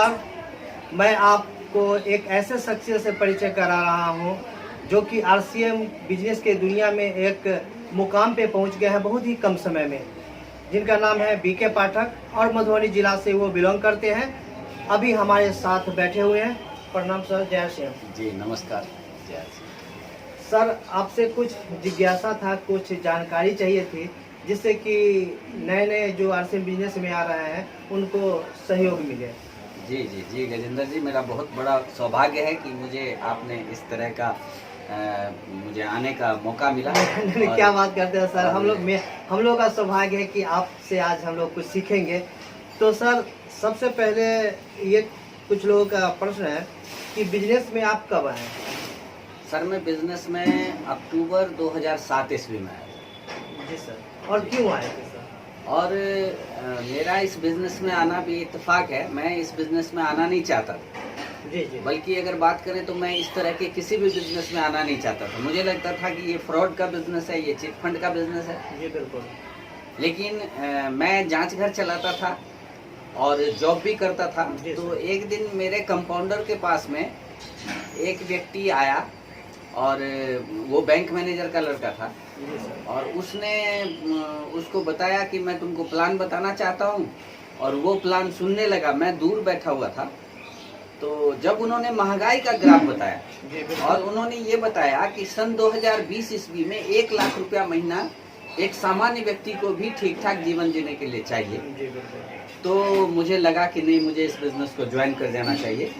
नमस्कार। मैं आपको एक ऐसे शख्सियत से परिचय करा रहा हूं जो कि आरसीएम बिजनेस के दुनिया में एक मुकाम पे पहुंच गए हैं बहुत ही कम समय में, जिनका नाम है बीके पाठक और मधुबनी जिला से वो बिलोंग करते हैं। अभी हमारे साथ बैठे हुए हैं। प्रणाम सर, जय श्री राम। जी नमस्कार, जय श्री सर, आपसे कुछ जिज्ञासा था, कुछ जानकारी चाहिए थी जिससे कि नए जो आरसीएम बिजनेस में आ रहे हैं उनको सहयोग मिले। जी गजेंद्र जी, मेरा बहुत बड़ा सौभाग्य है कि मुझे आपने इस तरह का मुझे आने का मौका मिला। क्या बात करते हैं सर, हम लोग का सौभाग्य है कि आपसे आज हम लोग कुछ सीखेंगे। तो सर, सबसे पहले ये कुछ लोगों का प्रश्न है कि बिजनेस में आप कब आए? सर, मैं बिजनेस में अक्टूबर 2007 ईस्वी में आया। जी सर, और क्यों आए थे सर? और मेरा इस बिजनेस में आना भी इत्तेफाक है। मैं इस बिजनेस में आना नहीं चाहता था। जी। बल्कि अगर बात करें तो मैं इस तरह के किसी भी बिजनेस में आना नहीं चाहता था। मुझे लगता था कि ये फ्रॉड का बिजनेस है, ये चिट फंड का बिजनेस है। जी बिल्कुल। लेकिन मैं जांच घर चलाता था और जॉब भी करता था। तो एक दिन मेरे कंपाउंडर के पास में एक व्यक्ति आया और वो बैंक मैनेजर का लड़का था और उसने उसको बताया कि मैं तुमको प्लान बताना चाहता हूँ। और वो प्लान सुनने लगा। मैं दूर बैठा हुआ था। तो जब उन्होंने महंगाई का ग्राफ बताया और उन्होंने ये बताया कि सन 2020 ईस्वी में 1 लाख रुपया महीना एक सामान्य व्यक्ति को भी ठीक ठाक जीवन जीने के लिए चाहिए, तो मुझे लगा कि नहीं, मुझे इस बिजनेस को ज्वाइन कर देना चाहिए।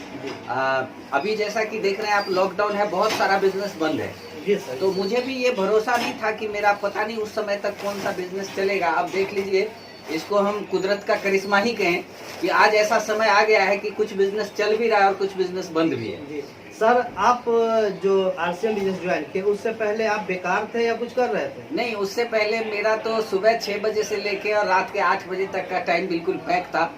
अभी जैसा कि देख रहे हैं आप, लॉकडाउन है, बहुत सारा बिजनेस बंद है। तो मुझे भी ये भरोसा नहीं था कि मेरा पता नहीं उस समय तक कौन सा बिजनेस चलेगा। अब देख लीजिए, इसको हम कुदरत का करिश्मा ही कहें कि आज ऐसा समय आ गया है कि कुछ बिजनेस चल भी रहा है और कुछ बिजनेस बंद भी है। सर, आप जो आरसीएम बिजनेस ज्वाइन किए उससे पहले आप बेकार थे या कुछ कर रहे थे? नहीं, उससे पहले मेरा तो सुबह 6 बजे से लेके और रात के 8 बजे तक का टाइम बिल्कुल पैक था।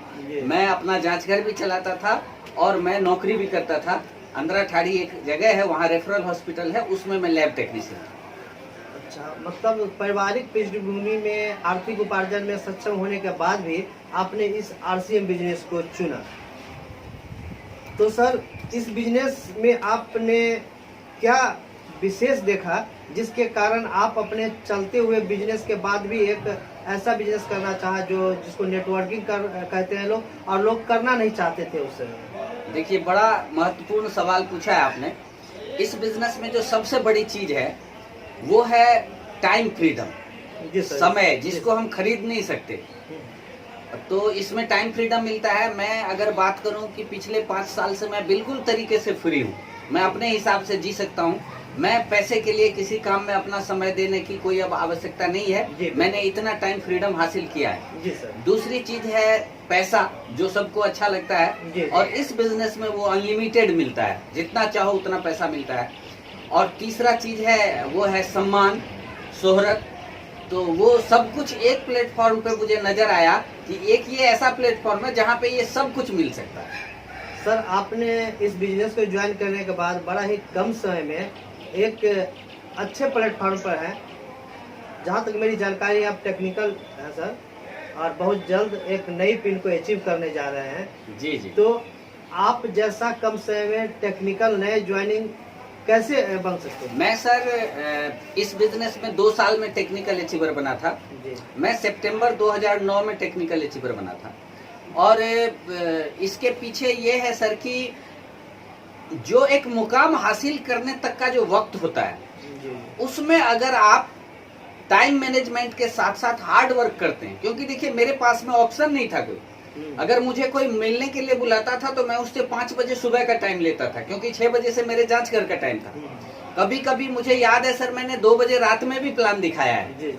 मैं अपना जांच घर भी चलाता था और मैं नौकरी भी करता था। अंदरा ठाड़ी एक जगह है, वहाँ रेफरल हॉस्पिटल है, उसमें मैं लैब टेक्नीशियन था। अच्छा, मतलब पारिवारिक पृष्ठभूमि में आर्थिक उपार्जन में सक्षम होने के बाद भी आपने इस आरसीएम बिजनेस को चुना। तो सर, इस बिजनेस में आपने क्या विशेष देखा जिसके कारण आप अपने चलते हुए बिजनेस के बाद भी एक ऐसा बिजनेस करना चाहा जिसको नेटवर्किंग कहते हैं लोग, और लोग करना नहीं चाहते थे उस समय? देखिए, बड़ा महत्वपूर्ण सवाल पूछा है आपने। इस बिजनेस में जो सबसे बड़ी चीज है वो है टाइम फ्रीडम, समय, जिसको हम खरीद नहीं सकते। तो इसमें टाइम फ्रीडम मिलता है। मैं अगर बात करूं कि पिछले 5 साल से मैं बिल्कुल तरीके से फ्री हूं। मैं अपने हिसाब से जी सकता हूं। मैं पैसे के लिए किसी काम में अपना समय देने की कोई अब आवश्यकता नहीं है। मैंने इतना टाइम फ्रीडम हासिल किया है। जी सर। दूसरी चीज है पैसा, जो सबको अच्छा लगता है। और इस बिजनेस में वो अनलिमिटेड मिलता है, जितना चाहो उतना पैसा मिलता है। और तीसरा चीज है वो है सम्मान, शोहरत। तो वो सब कुछ एक प्लेटफॉर्म पे मुझे नजर आया कि एक ये ऐसा प्लेटफॉर्म है जहाँ पे ये सब कुछ मिल सकता है। सर, आपने इस बिजनेस को ज्वाइन करने के बाद बड़ा ही कम समय में एक अच्छे प्लेटफॉर्म पर है। जहाँ तक मेरी जानकारी, आप टेक्निकल है सर, और बहुत जल्द एक नई पिन को अचीव करने जा रहे हैं। जी। तो आप जैसा कम समय में टेक्निकल नए ज्वाइनिंग कैसे बन सकते हैं? मैं सर इस बिजनेस में 2 साल में टेक्निकल अचीवर बना था। मैं सितंबर 2009 में टेक्निकल अचीवर बना था। और इसके पीछे ये है सर कि जो एक मुकाम हासिल करने तक का जो वक्त होता है, उसमें अगर आप टाइम मैनेजमेंट के साथ साथ हार्ड वर्क करते हैं, क्योंकि देखिए मेरे पास में ऑप्शन नहीं था कोई। अगर मुझे कोई मिलने के लिए बुलाता था तो मैं उससे 5 बजे सुबह का टाइम लेता था, क्योंकि 6 बजे से मेरे जांच घर का टाइम था। कभी कभी मुझे याद है सर, मैंने 2 बजे रात में भी प्लान दिखाया है।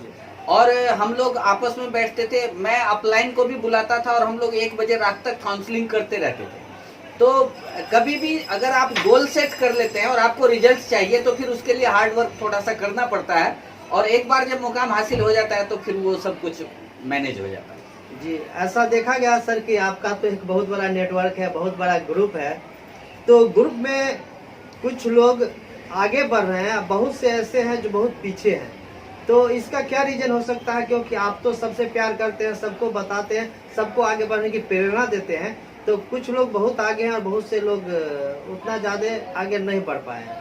और हम लोग आपस में बैठते थे, मैं अपलाइन को भी बुलाता था और हम लोग 1 बजे रात तक काउंसलिंग करते रहते थे। तो कभी भी अगर आप गोल सेट कर लेते हैं और आपको रिजल्ट चाहिए तो फिर उसके लिए हार्ड वर्क थोड़ा सा करना पड़ता है। और एक बार जब मुकाम हासिल हो जाता है तो फिर वो सब कुछ मैनेज हो जाता है। जी, ऐसा देखा गया सर कि आपका तो एक बहुत बड़ा नेटवर्क है, बहुत बड़ा ग्रुप है। तो ग्रुप में कुछ लोग आगे बढ़ रहे हैं, बहुत से ऐसे हैं जो बहुत पीछे हैं। तो इसका क्या रीजन हो सकता है? क्योंकि आप तो सबसे प्यार करते हैं, सबको बताते हैं, सबको आगे बढ़ने की प्रेरणा देते हैं। तो कुछ लोग बहुत आगे हैं और बहुत से लोग उतना ज्यादा आगे नहीं बढ़ पाए हैं।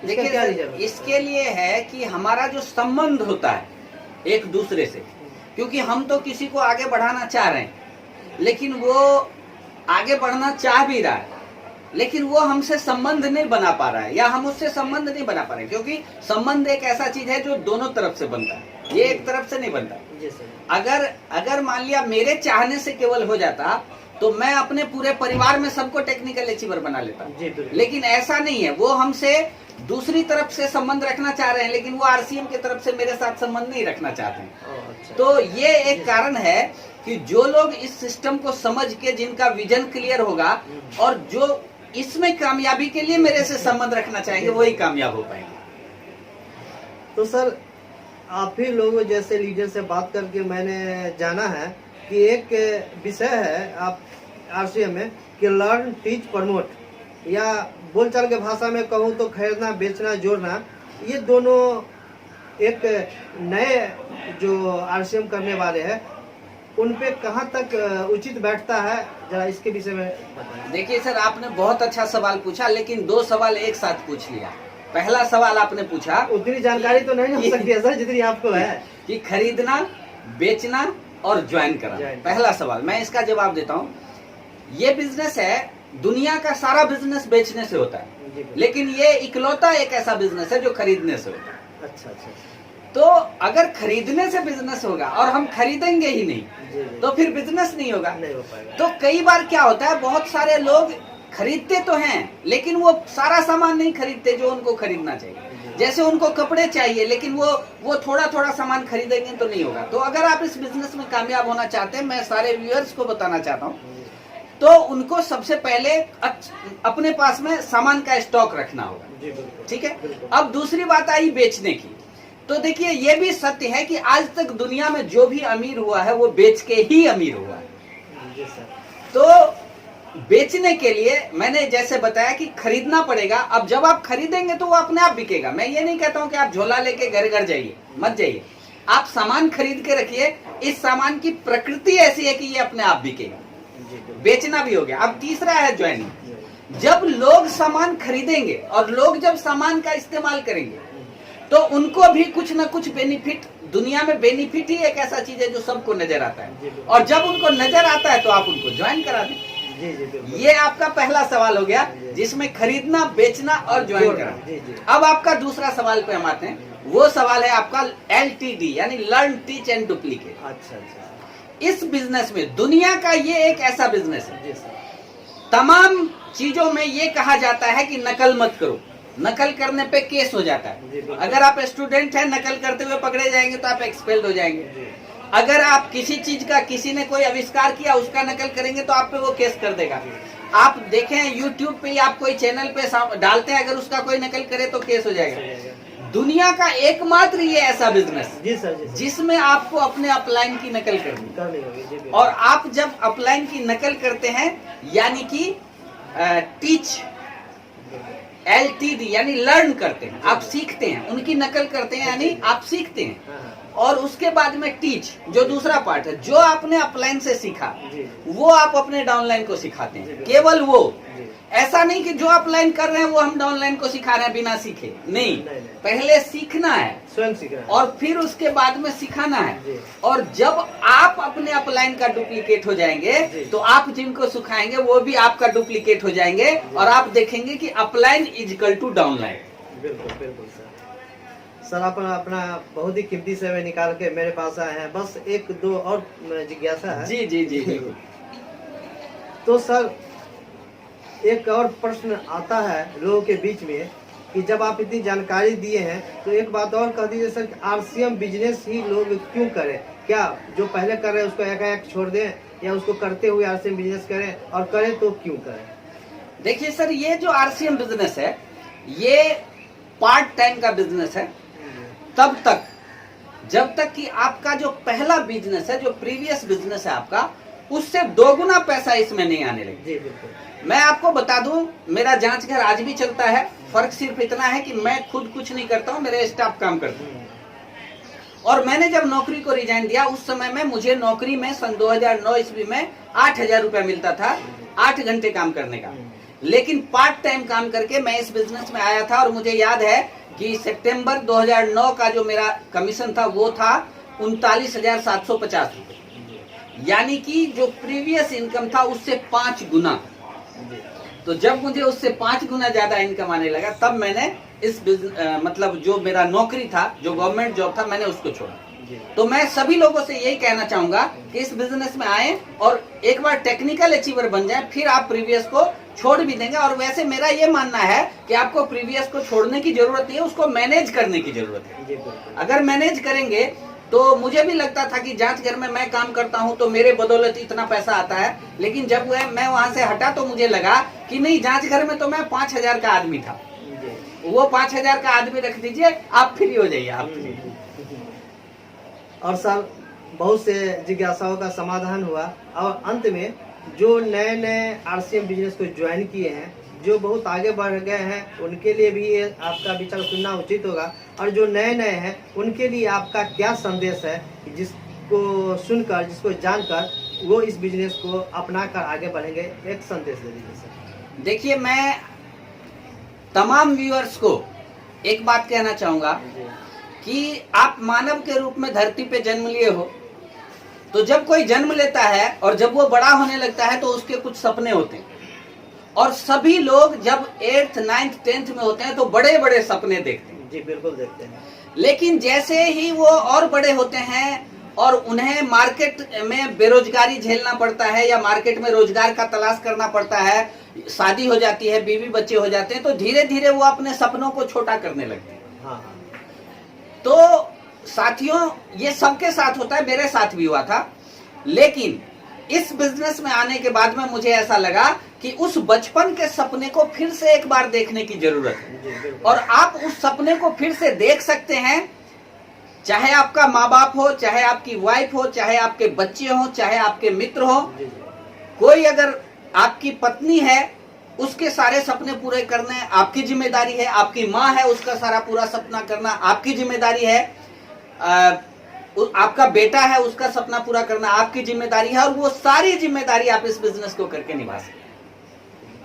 देखिए क्या सर, रीजन है? इसके लिए है कि हमारा जो संबंध होता है एक दूसरे से, क्योंकि हम तो किसी को आगे बढ़ाना चाह रहे हैं, लेकिन वो आगे बढ़ना चाह भी रहा है, लेकिन वो हमसे संबंध नहीं बना पा रहा है, या हम उससे संबंध नहीं बना पा रहे हैं, क्योंकि संबंध एक ऐसा चीज है जो दोनों तरफ से बनता है, ये एक तरफ से नहीं बनता। जी सर। अगर मान लिया मेरे चाहने से केवल हो जाता, तो मैं अपने पूरे परिवार में सबको टेक्निकल अचीवर बना लेता, जी बिल्कुल। लेकिन ऐसा नहीं है। वो हमसे दूसरी तरफ से संबंध रखना चाह रहे हैं, लेकिन वो आरसीएम की तरफ से मेरे साथ संबंध नहीं रखना चाहते हैं। अच्छा। तो ये एक कारण है कि जो लोग इस सिस्टम को समझ के, जिनका विजन क्लियर होगा और जो इसमें कामयाबी के लिए मेरे से संबंध रखना चाहेंगे, वही कामयाब हो पाएंगे। तो सर, आप ही लोगों जैसे लीडर से बात करके मैंने जाना है कि एक विषय है आप आरसीएम में कि लर्न, टीच, प्रमोट, या बोलचाल के भाषा में कहूँ तो खरीदना, बेचना, जोड़ना, ये दोनों एक नए जो आरसीएम करने वाले हैं उन पे कहाँ तक उचित बैठता है, जरा इसके विषय में बताएं। देखिए सर, आपने बहुत अच्छा सवाल पूछा, लेकिन दो सवाल एक साथ पूछ लिया। पहला सवाल आपने पूछा, उतनी जानकारी तो नहीं हो सकती है सर जितनी आपको है, कि खरीदना, बेचना और ज्वाइन करना। पहला सवाल, मैं इसका जवाब देता हूँ। ये बिजनेस है, दुनिया का सारा बिजनेस बेचने से होता है, लेकिन ये इकलौता एक ऐसा बिजनेस है जो खरीदने से होता है। अच्छा अच्छा। तो अगर खरीदने से बिजनेस होगा और हम खरीदेंगे ही नहीं, तो फिर बिजनेस नहीं होगा। नहीं हो पाएगा। तो कई बार क्या होता है, बहुत सारे लोग खरीदते तो हैं, लेकिन वो सारा सामान नहीं खरीदते जो उनको खरीदना चाहिए। जैसे उनको कपड़े चाहिए, लेकिन वो थोड़ा थोड़ा सामान खरीदेंगे तो नहीं होगा। तो अगर आप इस बिजनेस में कामयाब होना चाहते हैं, मैं सारे व्यूअर्स को बताना चाहता हूँ, तो उनको सबसे पहले अपने पास में सामान का स्टॉक रखना होगा। ठीक है। अब दूसरी बात आई बेचने की। तो देखिए, ये भी सत्य है कि आज तक दुनिया में जो भी अमीर हुआ है वो बेच के ही अमीर हुआ है। तो बेचने के लिए मैंने जैसे बताया कि खरीदना पड़ेगा। अब जब आप खरीदेंगे तो वो अपने आप बिकेगा। मैं ये नहीं कहता हूं कि आप झोला लेके घर घर जाइए, मत जाइए। आप सामान खरीद के रखिए। इस सामान की प्रकृति ऐसी है कि ये अपने आप बिकेगा। बेचना भी हो गया। अब तीसरा है ज्वाइनिंग। जब लोग सामान खरीदेंगे और लोग जब सामान का इस्तेमाल करेंगे, तो उनको भी कुछ ना कुछ बेनिफिट, दुनिया में बेनिफिट ही एक ऐसा चीज है जो सबको नजर आता है, और जब उनको नजर आता है तो आप उनको ज्वाइन करा दें। ये आपका पहला सवाल हो गया, जिसमें खरीदना, बेचना और ज्वाइन करना। अब आपका दूसरा सवाल पे हम आते हैं। वो सवाल है आपका LTD, यानी लर्न, टीच एंड डुप्लीकेट। अच्छा। इस बिजनेस में, दुनिया का ये एक ऐसा बिजनेस है, तमाम चीजों में ये कहा जाता है कि नकल मत करो। नकल करने पे केस हो जाता है। अगर आप स्टूडेंट हैं, नकल करते हुए पकड़े जाएंगे तो आप एक्सपेल्ड हो जाएंगे। अगर आप किसी चीज का, किसी ने कोई आविष्कार किया, उसका नकल करेंगे तो आप पे वो केस कर देगा। आप देखें यूट्यूब पे आप कोई चैनल पे डालते हैं, अगर उसका कोई नकल करे तो केस हो जाएगा। दुनिया का एकमात्र ये ऐसा बिजनेस जिसमें आपको अपने अपलाइन की नकल करनी होगी। और आप जब अपलाइन की नकल करते हैं, यानी कि टीच, LTD यानी लर्न करते हैं, आप सीखते हैं, उनकी नकल करते हैं, यानी आप सीखते हैं। और उसके बाद में टीच, जो दूसरा पार्ट है, जो आपने अपलाइन से सीखा वो आप अपने डाउनलाइन को सिखाते हैं। केवल वो, ऐसा नहीं कि जो अपलाइन कर रहे हैं वो हम डाउनलाइन को सिखा रहे हैं बिना सीखे। नहीं, पहले सीखना है, स्वयं सीखना है, और फिर उसके बाद में सिखाना है। और जब आप अपने अपलाइन का डुप्लीकेट हो जाएंगे, तो आप जिनको सिखाएंगे वो भी आपका डुप्लीकेट हो जाएंगे, और आप देखेंगे कि upline is equal to downline. बिल्कुल सर, अपना बहुत ही कीमती समय निकाल के मेरे पास आए हैं। बस एक दो और जिज्ञासा है। जी। तो सर, एक और प्रश्न आता है लोगों के बीच में कि जब आप इतनी जानकारी दिए हैं, तो एक बात और कह दीजिए सर, आरसीएम बिजनेस ही लोग क्यों करें? क्या जो पहले कर रहे हैं उसको एक छोड़ दें, या उसको करते हुए आरसीएम बिजनेस करें, और करें तो क्यों करें? देखिए सर, ये जो आरसीएम बिजनेस है, ये पार्ट टाइम का बिजनेस है तब तक जब तक कि आपका जो पहला बिजनेस है, जो प्रीवियस बिजनेस है आपका, उससे दोगुना पैसा इसमें नहीं आने लगे। जी बिल्कुल। मैं आपको बता दूं, मेरा जांच घर आज भी चलता है। फर्क सिर्फ इतना है कि मैं खुद कुछ नहीं करता हूं, मेरे स्टाफ काम करते हैं। और मैंने जब नौकरी को रिजाइन दिया उस समय में मुझे नौकरी में सन 2009 ईस्वी में 8,000 रुपया मिलता था 8 घंटे काम करने का। लेकिन पार्ट टाइम काम करके मैं इस बिजनेस में आया था और मुझे याद है कि सितंबर 2009 का जो मेरा कमीशन था वो था 39,750 रुपये, यानी कि जो प्रीवियस इनकम था उससे 5 गुना। तो जब मुझे उससे 5 गुना ज्यादा इनकम आने लगा तब मैंने इस मतलब जो मेरा नौकरी था, जो गवर्नमेंट जॉब था, मैंने उसको छोड़ा। तो मैं सभी लोगों से यही कहना चाहूंगा कि इस बिजनेस में आए और एक बार टेक्निकल अचीवर बन जाए, फिर आप प्रीवियस को छोड़ भी देंगे। और वैसे मेरा ये मानना है कि आपको प्रीवियस को छोड़ने की जरूरत नहीं है, उसको मैनेज करने की जरूरत है। अगर मैनेज करेंगे तो मुझे भी लगता था कि जांच घर में मैं काम करता हूं तो मेरे बदौलत इतना पैसा आता है, लेकिन जब मैं वहां से हटा तो मुझे लगा कि नहीं, जांच घर में तो मैं 5,000 का आदमी था, वो 5,000 का आदमी रख दीजिए, आप फ्री हो जाइए, आप फ्री। और सर बहुत से जिज्ञासाओं का समाधान हुआ और अंत में जो नए नए आरसीएम बिजनेस को ज्वाइन किए हैं, जो बहुत आगे बढ़ गए हैं, उनके लिए भी ये आपका विचार सुनना उचित होगा। और जो नए नए हैं उनके लिए आपका क्या संदेश है, जिसको सुनकर, जिसको जानकर वो इस बिजनेस को अपनाकर आगे बढ़ेंगे, एक संदेश दे दीजिए सर। देखिए, मैं तमाम व्यूअर्स को एक बात कहना चाहूंगा कि आप मानव के रूप में धरती पे जन्म लिए हो, तो जब कोई जन्म लेता है और जब वो बड़ा होने लगता है तो उसके कुछ सपने होते हैं। और सभी लोग जब 8th, 9th, 10th में होते हैं तो बड़े बड़े सपने देखते हैं। जी बिल्कुल देखते हैं। लेकिन जैसे ही वो और बड़े होते हैं और उन्हें मार्केट में बेरोजगारी झेलना पड़ता है या मार्केट में रोजगार का तलाश करना पड़ता है, शादी हो जाती है, बीवी बच्चे हो जाते हैं, तो धीरे धीरे वो अपने सपनों को छोटा करने लगते हैं। हाँ। तो साथियों, ये सबके साथ होता है, मेरे साथ भी हुआ था। लेकिन इस बिजनेस में आने के बाद में मुझे ऐसा लगा कि उस बचपन के सपने को फिर से एक बार देखने की जरूरत है। और आप उस सपने को फिर से देख सकते हैं, चाहे आपका माँ बाप हो, चाहे आपकी वाइफ हो, चाहे आपके बच्चे हो, चाहे आपके मित्र हो। कोई अगर आपकी पत्नी है, उसके सारे सपने पूरे करने आपकी जिम्मेदारी है। आपकी माँ है, उसका सारा पूरा सपना करना आपकी जिम्मेदारी है। आपका बेटा है, उसका सपना पूरा करना आपकी जिम्मेदारी है। और वो सारी जिम्मेदारी आप इस बिजनेस को करके निभा सकते हैं।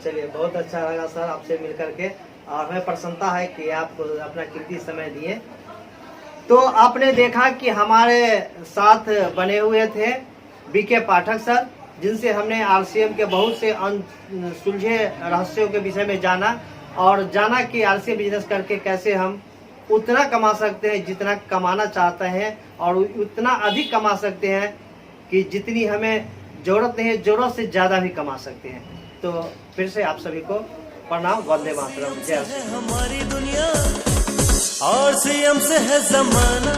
चलिए, बहुत अच्छा लगा सर आपसे मिल करके, और हमें प्रसन्नता है कि आप अपना कीमती समय दिए। तो आपने देखा कि हमारे साथ बने हुए थे बीके पाठक सर, जिनसे हमने आरसीएम के बहुत से सुलझे रहस्यों के विषय में जाना, और जाना कि आरसीएम बिजनेस करके कैसे हम उतना कमा सकते हैं जितना कमाना चाहते हैं, और उतना अधिक कमा सकते हैं कि जितनी हमें जरूरत नहीं है, जरूरत से ज़्यादा भी कमा सकते हैं। तो फिर से आप सभी को प्रणाम, वंदे मातरम, जय श्री राम। हमारी दुनिया आरसीएम से है जमाना।